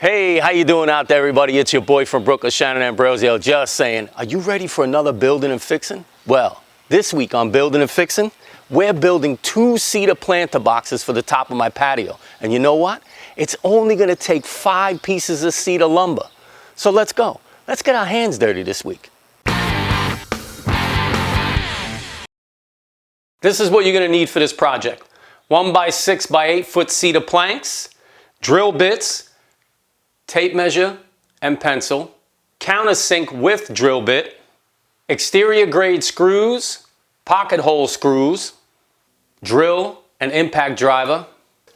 Hey, how you doing out there, everybody? It's your boy from Brooklyn, Shannon Ambrosio, just saying, are you ready for another building and fixing? Well, this week on Building and Fixing, we're building 2 cedar planter boxes for the top of my patio. And you know what? It's only gonna take 5 pieces of cedar lumber. So let's go. Let's get our hands dirty this week. This is what you're gonna need for this project. 1 by 6 by 8 foot cedar planks, drill bits, tape measure and pencil, countersink with drill bit, exterior grade screws, pocket hole screws, drill and impact driver.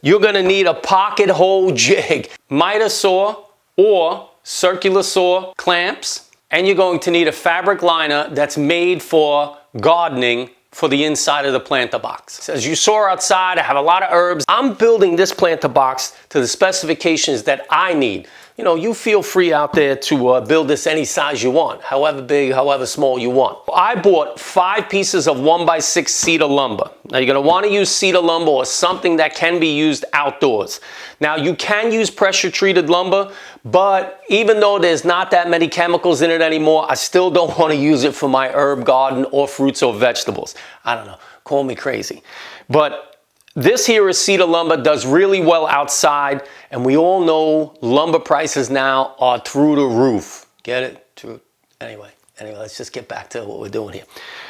You're gonna need a pocket hole jig, MEIDA saw or circular saw clamps, and you're going to need a fabric liner that's made for gardening for the inside of the planter box. As you saw outside, I have a lot of herbs. I'm building this planter box to the specifications that I need. You know, you feel free out there to build this any size you want, however big, however small you want. I bought 5 pieces of 1 by 6 cedar lumber. Now you're gonna wanna use cedar lumber or something that can be used outdoors. Now you can use pressure treated lumber, but even though there's not that many chemicals in it anymore, I still don't wanna use it for my herb garden or fruits or vegetables. I don't know, call me crazy. But this here is cedar lumber, does really well outside, and we all know lumber prices now are through the roof. Get it? Anyway, let's just get back to what we're doing here.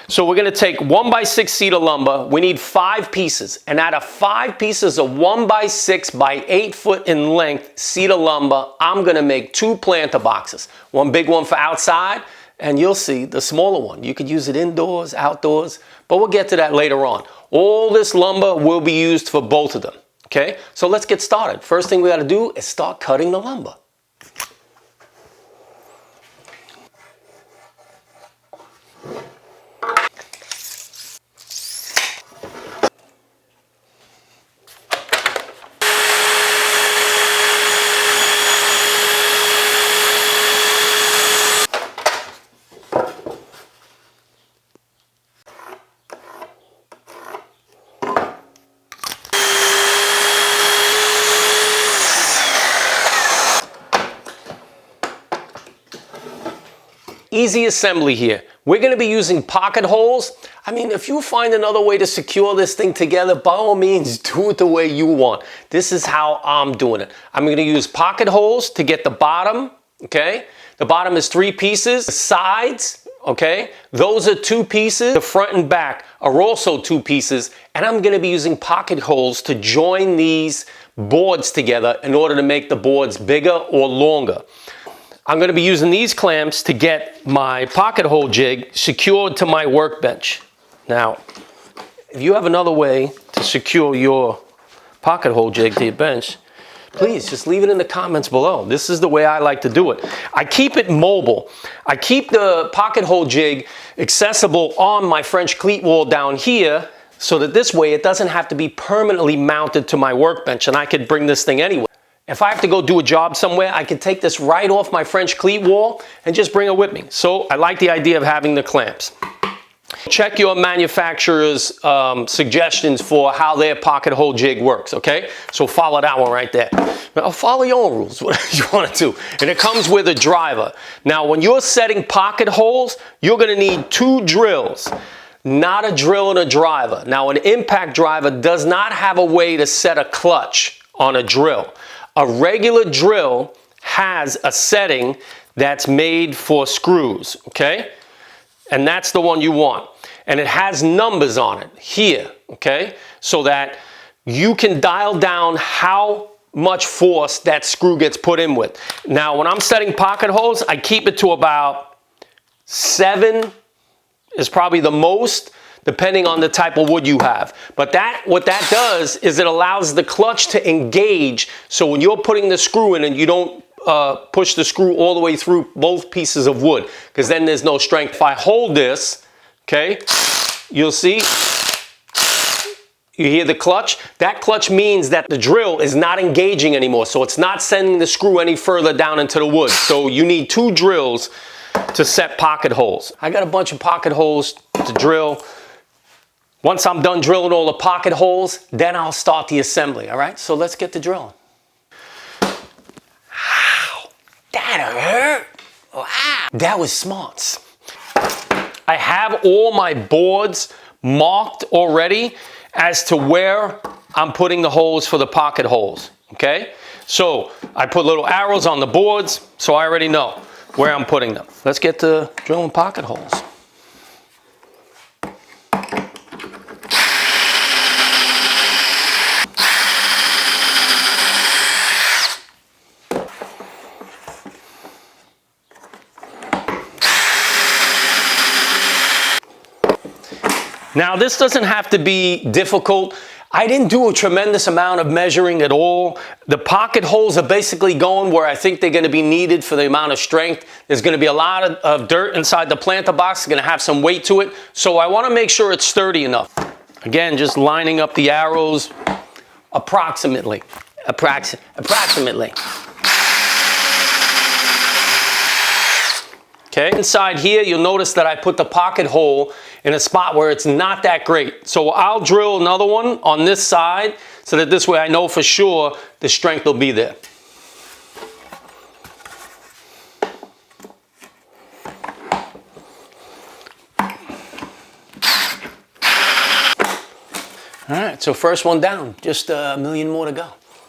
So we're gonna take 1 by 6 cedar lumber. We need 5 pieces, and out of 5 pieces of 1 by 6 by 8 foot in length cedar lumber, I'm gonna make 2 planter boxes. One big one for outside, and you'll see the smaller one. You could use it indoors, outdoors, but we'll get to that later on. All this lumber will be used for both of them, okay? So let's get started. First thing we gotta do is start cutting the lumber. Easy assembly here. We're gonna be using pocket holes. I mean, if you find another way to secure this thing together, by all means, do it the way you want. This is how I'm doing it. I'm gonna use pocket holes to get the bottom, okay? The bottom is 3 pieces. The sides, okay? Those are 2 pieces. The front and back are also 2 pieces. And I'm gonna be using pocket holes to join these boards together in order to make the boards bigger or longer. I'm going to be using these clamps to get my pocket hole jig secured to my workbench. Now, if you have another way to secure your pocket hole jig to your bench, please just leave it in the comments below. This is the way I like to do it. I keep it mobile. I keep the pocket hole jig accessible on my French cleat wall down here, so that this way it doesn't have to be permanently mounted to my workbench, and I could bring this thing anywhere. If I have to go do a job somewhere, I can take this right off my French cleat wall and just bring it with me. So I like the idea of having the clamps. Check your manufacturer's suggestions for how their pocket hole jig works, okay? So follow that one right there. Now follow your own rules, whatever you want to do. And it comes with a driver. Now when you're setting pocket holes, you're gonna need 2 drills. Not a drill and a driver. Now an impact driver does not have a way to set a clutch on a drill. A regular drill has a setting that's made for screws, okay? And that's the one you want. And it has numbers on it here, okay? So that you can dial down how much force that screw gets put in with. Now, when I'm setting pocket holes, I keep it to about 7 is probably the most, depending on the type of wood you have. But what that does is it allows the clutch to engage, so when you're putting the screw in and you don't push the screw all the way through both pieces of wood, because then there's no strength. If I hold this, okay, you'll see, you hear the clutch? That clutch means that the drill is not engaging anymore, so it's not sending the screw any further down into the wood. So you need 2 drills to set pocket holes. I got a bunch of pocket holes to drill. Once I'm done drilling all the pocket holes, then I'll start the assembly, all right? So let's get to drilling. That was smarts. I have all my boards marked already as to where I'm putting the holes for the pocket holes, okay? So I put little arrows on the boards, so I already know where I'm putting them. Let's get to drilling pocket holes. Now, this doesn't have to be difficult. I didn't do a tremendous amount of measuring at all. The pocket holes are basically going where I think they're going to be needed for the amount of strength. There's going to be a lot of dirt inside the planter box. It's going to have some weight to it. So I want to make sure it's sturdy enough. Again, just lining up the arrows approximately. Approximately. Okay, inside here, you'll notice that I put the pocket hole in a spot where it's not that great. So I'll drill another one on this side so that this way I know for sure the strength will be there. All right, so first one down, just a million more to go.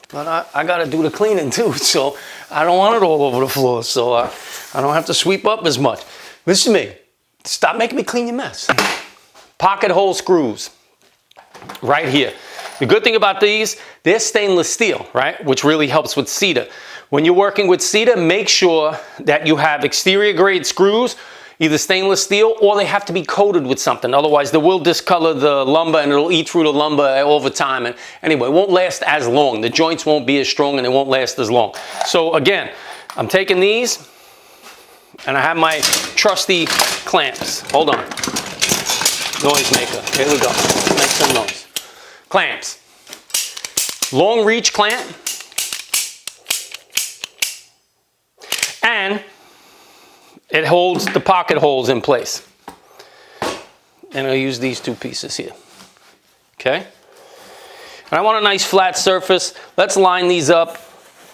But I got to do the cleaning too, so I don't want it all over the floor, so I don't have to sweep up as much. Listen to me. Stop making me clean your mess. Pocket hole screws right here. The good thing about these, they're stainless steel, right? Which really helps with cedar. When you're working with cedar, make sure that you have exterior grade screws, either stainless steel or they have to be coated with something. Otherwise, they will discolor the lumber and it'll eat through the lumber over time. And anyway, it won't last as long. The joints won't be as strong and it won't last as long. So again, I'm taking these and I have my trusty clamps. Hold on. Noise maker. Here we go. Make some noise. Clamps. Long reach clamp. And it holds the pocket holes in place. And I'll use these two pieces here. Okay? And I want a nice flat surface. Let's line these up.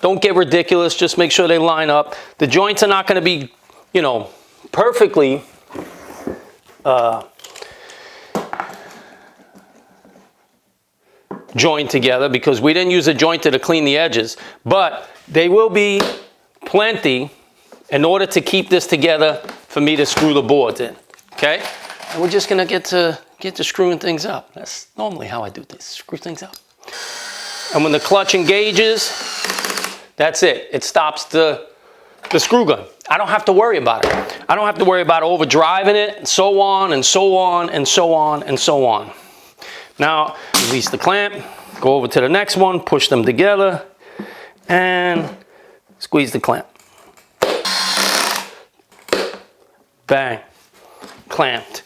Don't get ridiculous. Just make sure they line up. The joints are not going to be, you know, perfectly joined together because we didn't use a jointer to clean the edges. But they will be plenty in order to keep this together for me to screw the boards in, okay? And we're just gonna get to screwing things up. That's normally how I do this, screw things up. And when the clutch engages, that's it. It stops the screw gun. I don't have to worry about it. I don't have to worry about overdriving it, and so on, and so on, and so on, and so on. Now, release the clamp, go over to the next one, push them together, and squeeze the clamp. Bang, clamped.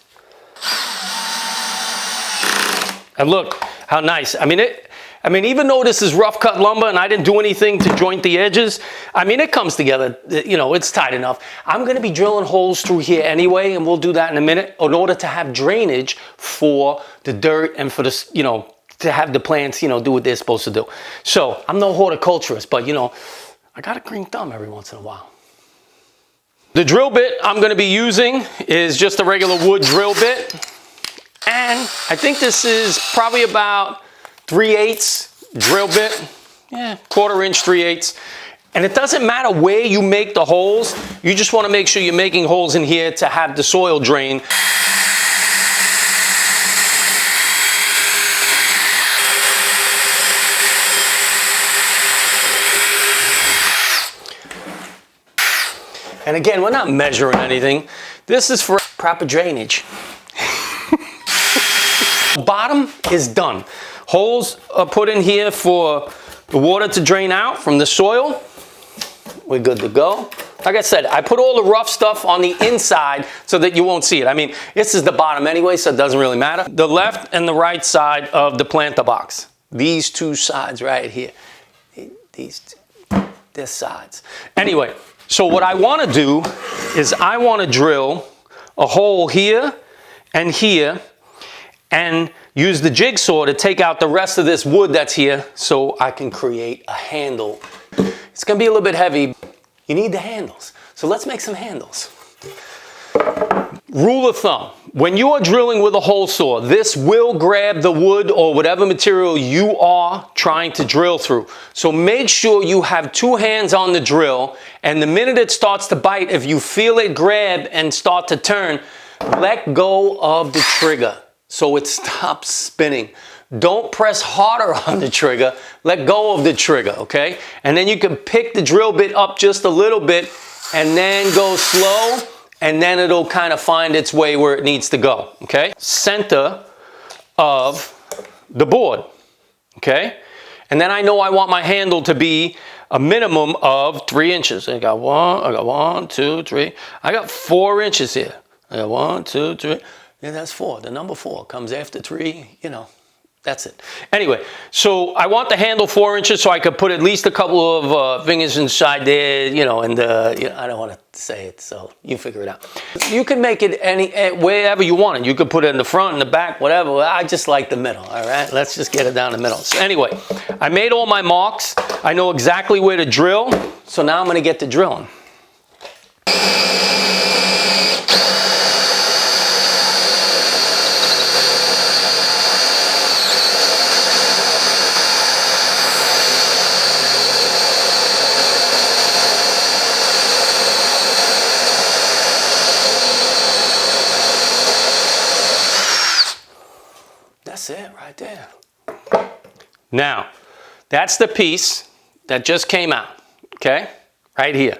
And look how nice. I mean, even though this is rough cut lumber and I didn't do anything to joint the edges, I mean, it comes together, you know, it's tight enough. I'm gonna be drilling holes through here anyway, and we'll do that in a minute, in order to have drainage for the dirt and for the, you know, to have the plants, you know, do what they're supposed to do. So, I'm no horticulturist, but you know, I got a green thumb every once in a while. The drill bit I'm going to be using is just a regular wood drill bit. And I think this is probably about 3/8 drill bit. Yeah, 1/4 inch, 3/8. And it doesn't matter where you make the holes. You just want to make sure you're making holes in here to have the soil drain. And again, we're not measuring anything. This is for proper drainage. Bottom is done. Holes are put in here for the water to drain out from the soil. We're good to go. Like I said, I put all the rough stuff on the inside so that you won't see it. I mean, this is the bottom anyway, so it doesn't really matter. The left and the right side of the planter box. These two sides right here. These sides. Anyway. So what I want to do is I want to drill a hole here and here and use the jigsaw to take out the rest of this wood that's here so I can create a handle. It's going to be a little bit heavy. You need the handles. So let's make some handles. Rule of thumb, when you are drilling with a hole saw, this will grab the wood or whatever material you are trying to drill through. So make sure you have two hands on the drill, and the minute it starts to bite, if you feel it grab and start to turn, let go of the trigger so it stops spinning. Don't press harder on the trigger, let go of the trigger, okay? And then you can pick the drill bit up just a little bit and then go slow, and then it'll kind of find its way where it needs to go, okay? Center of the board, okay? And then I know I want my handle to be a minimum of 3 inches. I got 1, 2, 3. I got 4 inches here. I got 1, 2, 3. Yeah, that's 4. The number 4 comes after 3, you know. That's it. Anyway, so I want the handle 4 inches so I could put at least a couple of fingers inside there, you know, and you know, I don't want to say it, so you figure it out. You can make it wherever you want it. You could put it in the front, in the back, whatever. I just like the middle, all right? Let's just get it down the middle. So anyway, I made all my marks. I know exactly where to drill, so now I'm going to get to drilling. That's it right there. Now, that's the piece that just came out, okay? Right here.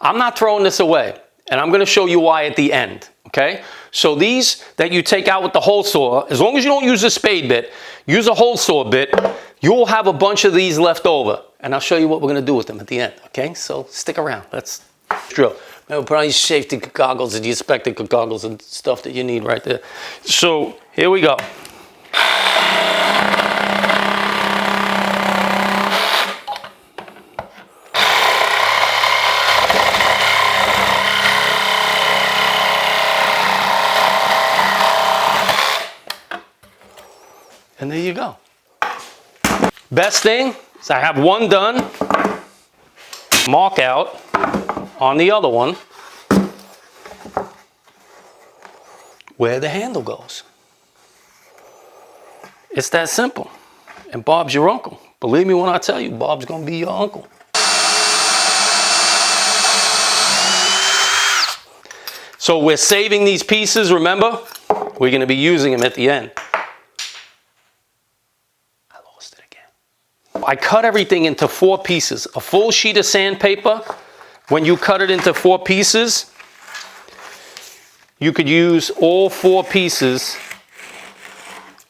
I'm not throwing this away, and I'm gonna show you why at the end, okay? So these that you take out with the hole saw, as long as you don't use a spade bit, use a hole saw bit, you'll have a bunch of these left over, and I'll show you what we're gonna do with them at the end, okay? So stick around, let's drill. Now put on your safety goggles and your spectacle goggles and stuff that you need right there. So here we go. And there you go. Best thing is I have one done, mark out on the other one where the handle goes. It's that simple. And Bob's your uncle. Believe me when I tell you, Bob's gonna be your uncle. So we're saving these pieces, remember? We're gonna be using them at the end. I lost it again. I cut everything into 4 pieces. A full sheet of sandpaper, when you cut it into 4 pieces, you could use all 4 pieces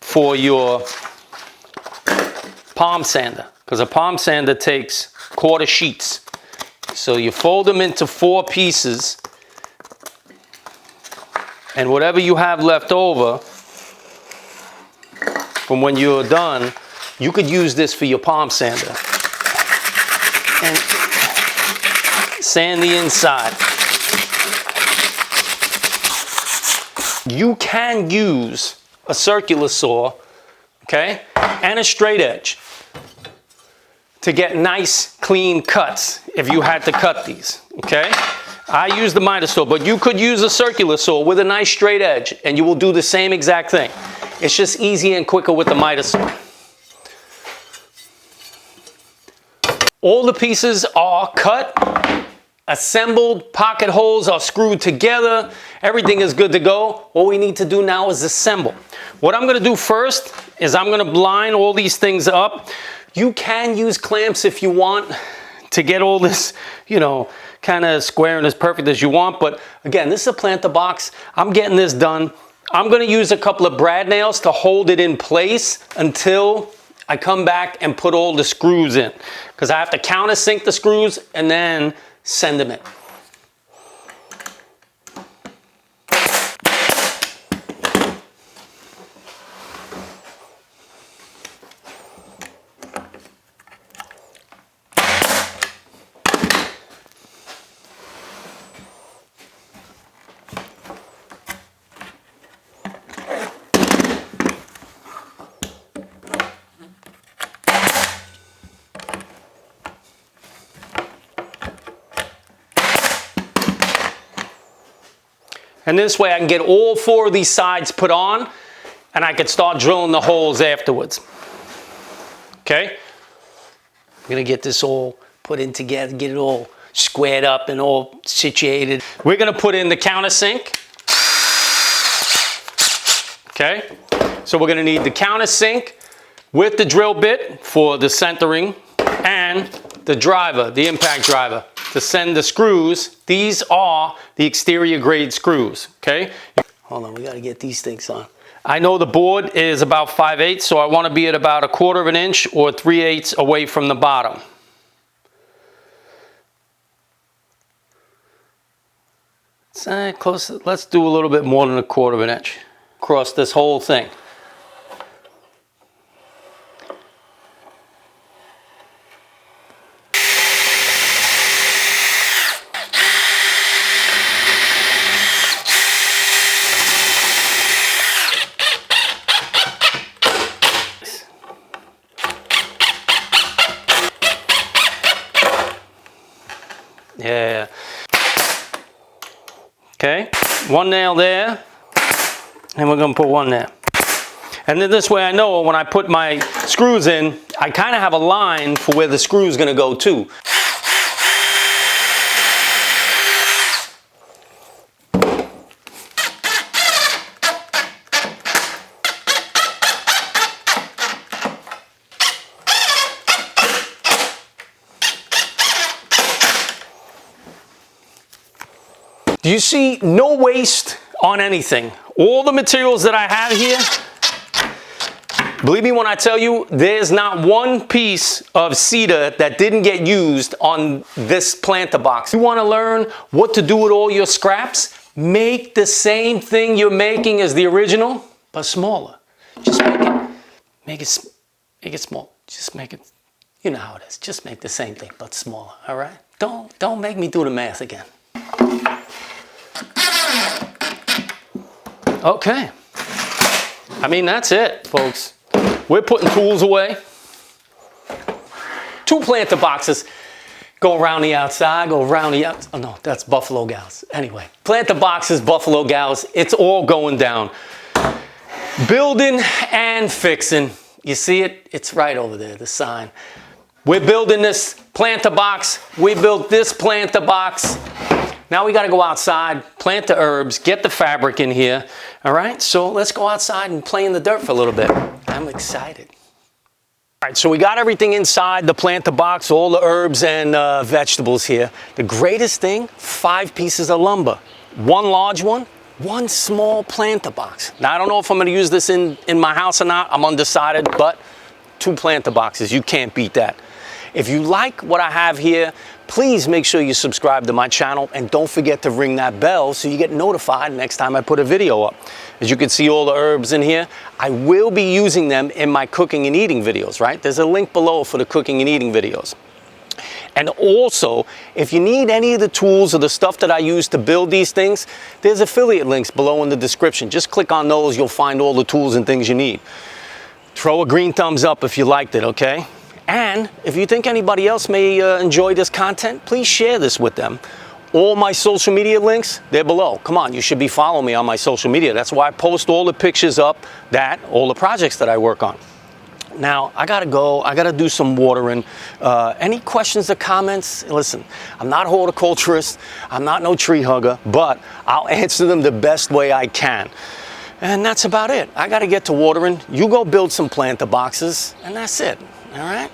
for your palm sander, because a palm sander takes quarter sheets. So you fold them into 4 pieces, and whatever you have left over from when you're done, you could use this for your palm sander and sand the inside. You can use a circular saw, okay, and a straight edge to get nice, clean cuts if you had to cut these, okay? I use the MEIDA saw, but you could use a circular saw with a nice straight edge, and you will do the same exact thing. It's just easier and quicker with the MEIDA saw. All the pieces are cut, assembled, pocket holes are screwed together, everything is good to go. All we need to do now is assemble. What I'm gonna do first is I'm gonna line all these things up. You can use clamps if you want to get all this, you know, kind of square and as perfect as you want, but again, this is a planter box. I'm getting this done. I'm gonna use a couple of brad nails to hold it in place until I come back and put all the screws in, because I have to countersink the screws and then send them in. And this way I can get all 4 of these sides put on and I can start drilling the holes afterwards. Okay? I'm gonna get this all put in together, get it all squared up and all situated. We're gonna put in the countersink. Okay? So we're gonna need the countersink with the drill bit for the centering and the driver, the impact driver, to send the screws. These are the exterior grade screws, okay? Hold on, we gotta get these things on. I know the board is about 5/8, so I wanna be at about 1/4 of an inch or 3/8 away from the bottom. Close, let's do a little bit more than 1/4 of an inch across this whole thing. Yeah. Okay, 1 nail there, and we're gonna put 1 there. And then this way I know when I put my screws in, I kind of have a line for where the screw is gonna go too. Do you see no waste on anything? All the materials that I have here, believe me when I tell you, there's not one piece of cedar that didn't get used on this planter box. You wanna learn what to do with all your scraps? Make the same thing you're making as the original, but smaller. Just make it small. Just make it, you know how it is. Just make the same thing, but smaller, all right? Don't make me do the math again. Okay, I mean, that's it, folks. We're putting tools away. 2 planter boxes. Go around the outside, go around the outside. Oh no, that's Buffalo Gals. Anyway, planter boxes, Buffalo Gals, it's all going down. Building and fixing. You see it? It's right over there, the sign. We're building this planter box. We built this planter box. Now we gotta go outside, plant the herbs, get the fabric in here, all right? So let's go outside and play in the dirt for a little bit. I'm excited. All right, so we got everything inside the planter box, all the herbs and vegetables here. The greatest thing, 5 pieces of lumber. 1 large one, 1 small planter box. Now I don't know if I'm gonna use this in my house or not, I'm undecided, but 2 planter boxes, you can't beat that. If you like what I have here, please make sure you subscribe to my channel and don't forget to ring that bell so you get notified next time I put a video up. As you can see all the herbs in here, I will be using them in my cooking and eating videos, right? There's a link below for the cooking and eating videos. And also, if you need any of the tools or the stuff that I use to build these things, there's affiliate links below in the description. Just click on those, you'll find all the tools and things you need. Throw a green thumbs up if you liked it, okay? And if you think anybody else may enjoy this content, please share this with them. All my social media links, they're below. Come on, you should be following me on my social media. That's why I post all the pictures up, all the projects that I work on. Now, I gotta go, I gotta do some watering. Any questions or comments? Listen, I'm not a horticulturist, I'm not no tree hugger, but I'll answer them the best way I can. And that's about it. I gotta get to watering. You go build some planter boxes, and that's it. All right?